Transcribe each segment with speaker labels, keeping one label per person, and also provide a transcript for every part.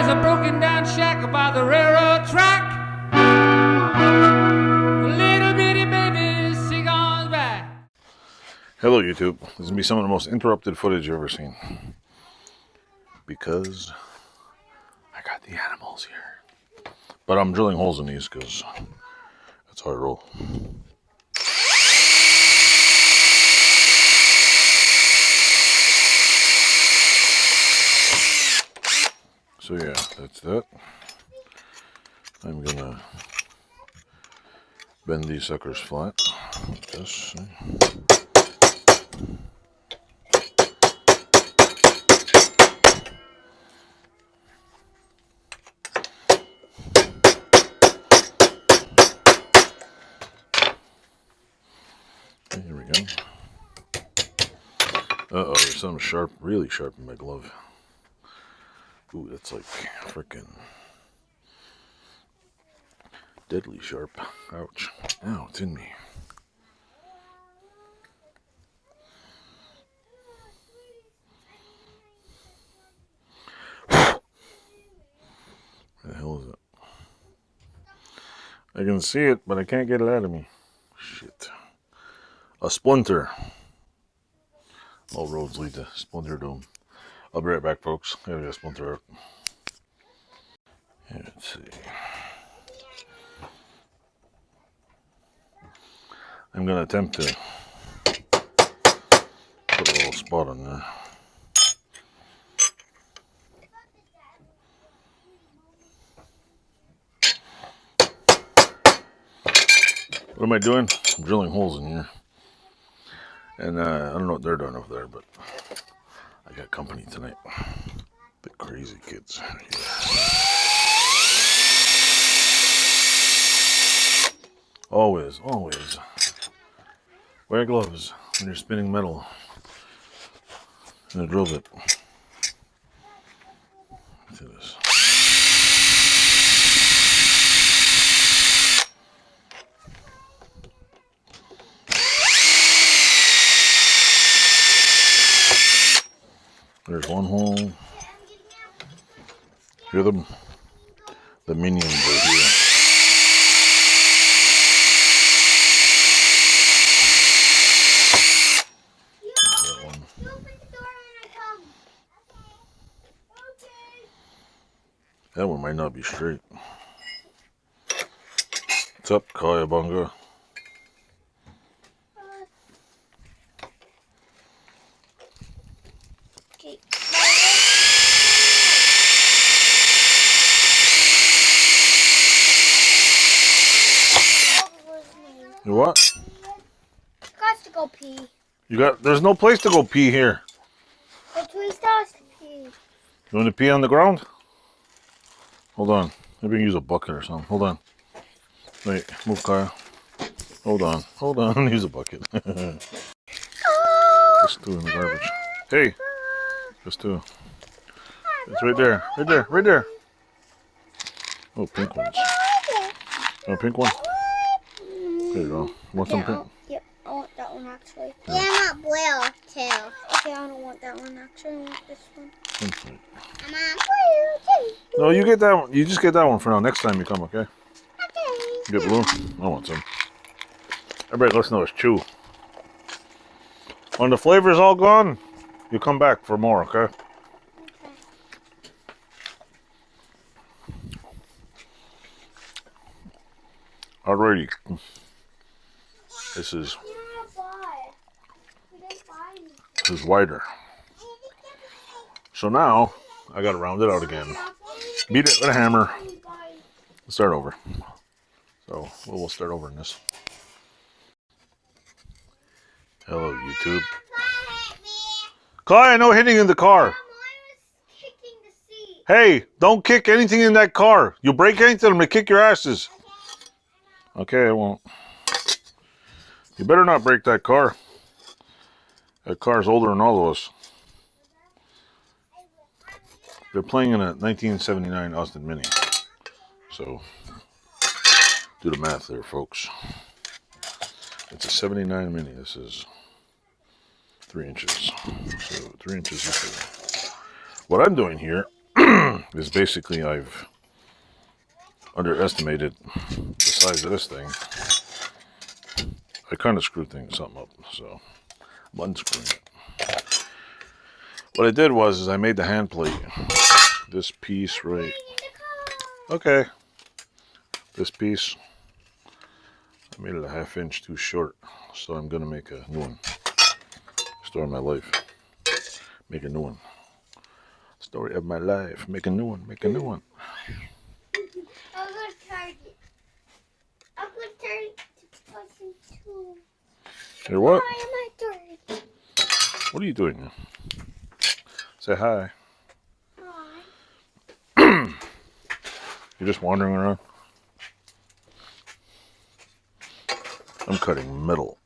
Speaker 1: There's a broken down shack by the railroad track. Little bitty baby sing on back.
Speaker 2: Hello YouTube. This is going to be some of the most interrupted footage you've ever seen. Because I got the animals here. But I'm drilling holes in these because that's how I roll. So yeah, that's that. I'm gonna bend these suckers flat like this. Here we go. Uh-oh, there's something sharp, really sharp in my glove. Ooh, that's like frickin' deadly sharp. Ouch. Ow, it's in me. Where the hell is it? I can see it, but I can't get it out of me. Shit. A splinter. All roads lead to Splinter Dome. I'll be right back, folks. I gotta splinter out. Let's see. I'm gonna attempt to put a little spot on there. What am I doing? I'm drilling holes in here. And I don't know what they're doing over there, but I got company tonight. The crazy kids. Always, always wear gloves when you're spinning metal in a drill bit. Let's do this. There's one hole. Hear them? The minions are here. That one. That one might not be straight. What's up, Kayabunga? You what?
Speaker 3: Got to go pee.
Speaker 2: You got? There's no place to go pee here.
Speaker 3: But we starts to pee.
Speaker 2: You want to pee on the ground? Hold on. Maybe we can use a bucket or something. Hold on. Wait, move, Kaya. Hold on. Hold on. Use a bucket. Just two in the garbage. Hey! Just two. It's right there. Right there. Right there. Oh, pink ones. Oh, pink one? There you go. Want some pink?
Speaker 3: Yep, I want that one actually.
Speaker 2: Yeah.
Speaker 3: Yeah, I want blue too. Okay, I don't want that one actually. I want this one.
Speaker 2: Okay.
Speaker 3: I want blue too.
Speaker 2: No, you get that one. You just get that one for now. Next time you come, okay?
Speaker 3: Okay.
Speaker 2: You get blue? I want some. Everybody listen to us chew. When the flavor's all gone, you come back for more, okay? Alrighty. This is wider. So now I gotta round it out again. Beat it with a hammer. Let's start over. So we'll start over in this. Hello, YouTube. Kai, no hitting in the car. Hey, don't kick anything in that car. You break anything, I'm gonna kick your asses. Okay, I won't. You better not break that car. That car's older than all of us. They're playing in a 1979 Austin Mini. So, do the math there, folks. It's a 79 Mini. This is 3 inches. So 3 inches equal. What I'm doing here is basically I've underestimated the size of this thing. I kind of screwed something up, so I'm unscrewing it. What I did was I made the hand plate. This piece right. Okay. This piece, I made it a 1/2 inch too short, so I'm gonna make a new one. Story of my life. Make a new one. Story of my life. Make a new one. Make a new one.
Speaker 3: I'll go to Target. I'll go to Target to buy some too.
Speaker 2: You're what?
Speaker 3: Why am I Target?
Speaker 2: What are you doing now? Say hi.
Speaker 3: Hi.
Speaker 2: You're just wandering around? I'm cutting metal.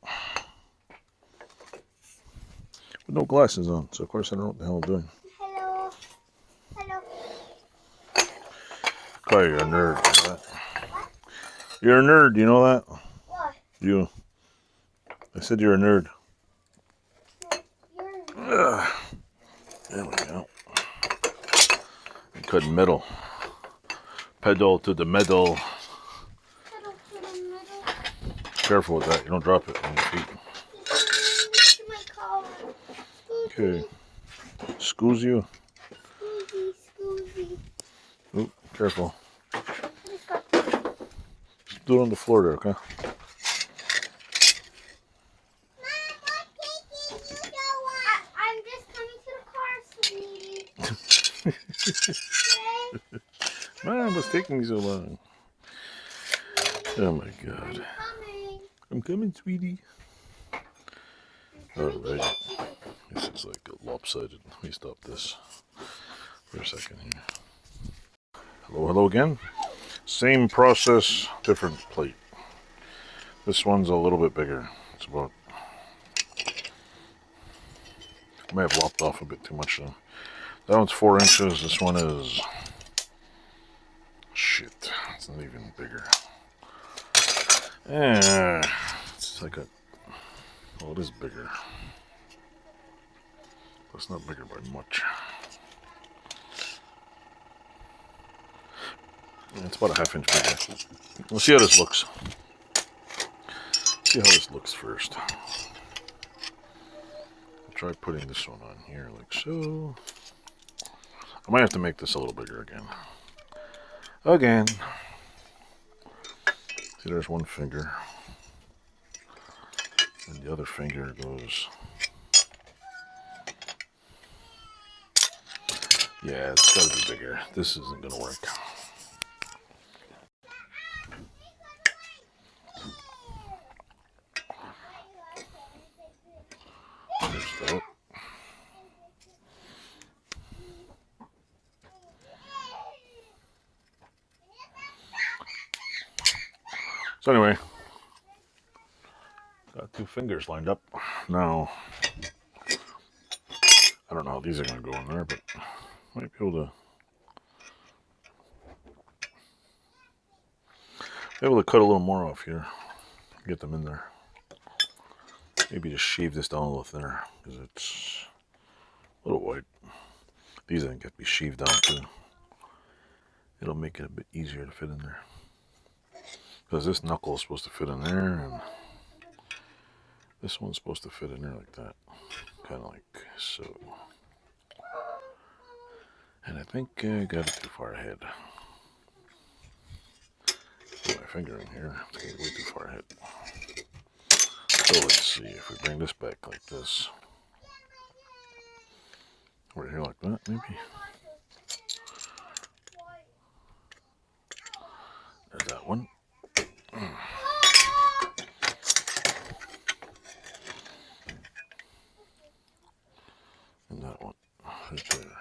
Speaker 2: With no glasses on, so of course I don't know what the hell I'm doing.
Speaker 3: Hello. Hello.
Speaker 2: Kyle, you're a nerd. You know that? You're a nerd, you know that?
Speaker 3: What?
Speaker 2: You. I said you're a nerd.
Speaker 3: You're
Speaker 2: There we go. I'm cutting metal. Pedal to the metal.
Speaker 3: pedal to the middle.
Speaker 2: Careful with that, you don't drop it on your feet.
Speaker 3: To my collar.
Speaker 2: Okay. Excuse you.
Speaker 3: Scoozy.
Speaker 2: Oop, careful. Just do it on the floor there, okay?
Speaker 3: I'm just coming to the car, sweetie.
Speaker 2: Man, what's taking me so long? Oh my god.
Speaker 3: I'm coming.
Speaker 2: I'm coming, sweetie.
Speaker 3: I'm coming to
Speaker 2: Alright.
Speaker 3: get you.
Speaker 2: This is like lopsided. Let me stop this for a second here. Hello, hello again. Same process, different plate. This one's a little bit bigger. It's about... I may have lopped off a bit too much though. That one's 4 inches. This one is... Shit. It's not even bigger. It's like a... Oh, it is bigger. But it's not bigger by much. It's about a 1/2 inch bigger. We'll see how this looks. See how this looks first. I'll try putting this one on here like so. I might have to make this a little bigger again. Again. See, there's one finger. And the other finger goes... Yeah, it's gotta be bigger. This isn't gonna work. There's that. So anyway, got 2 fingers lined up. Now, I don't know how these are going to go in there, but might be able to cut a little more off here. Get them in there. Maybe just shave this down a little thinner because it's a little wide. These I think have to be shaved down too. It'll make it a bit easier to fit in there. Because this knuckle is supposed to fit in there, and this one's supposed to fit in there like that. Kind of like so. And I think I got it too far ahead. Put my finger in here. It's getting way too far ahead. So let's see if we bring this back like this. Right here like that, maybe. There's that one. And that one. Right there.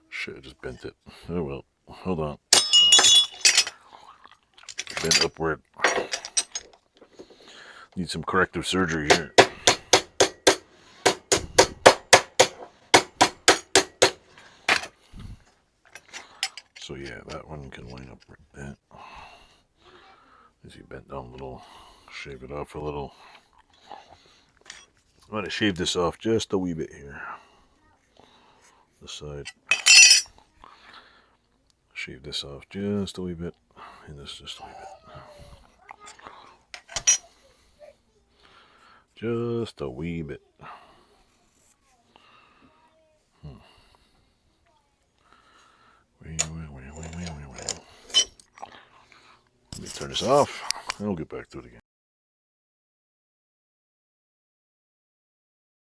Speaker 2: Shit, I just bent it. Oh well. Hold on. Bent upward. Need some corrective surgery here. So yeah, that one can line up like that. As you bent down a little, shave it off a little. I'm going to shave this off just a wee bit here. the side. Shave this off just a wee bit, and this just a wee bit. Just a wee bit. Let me turn this off, and we'll get back to it again.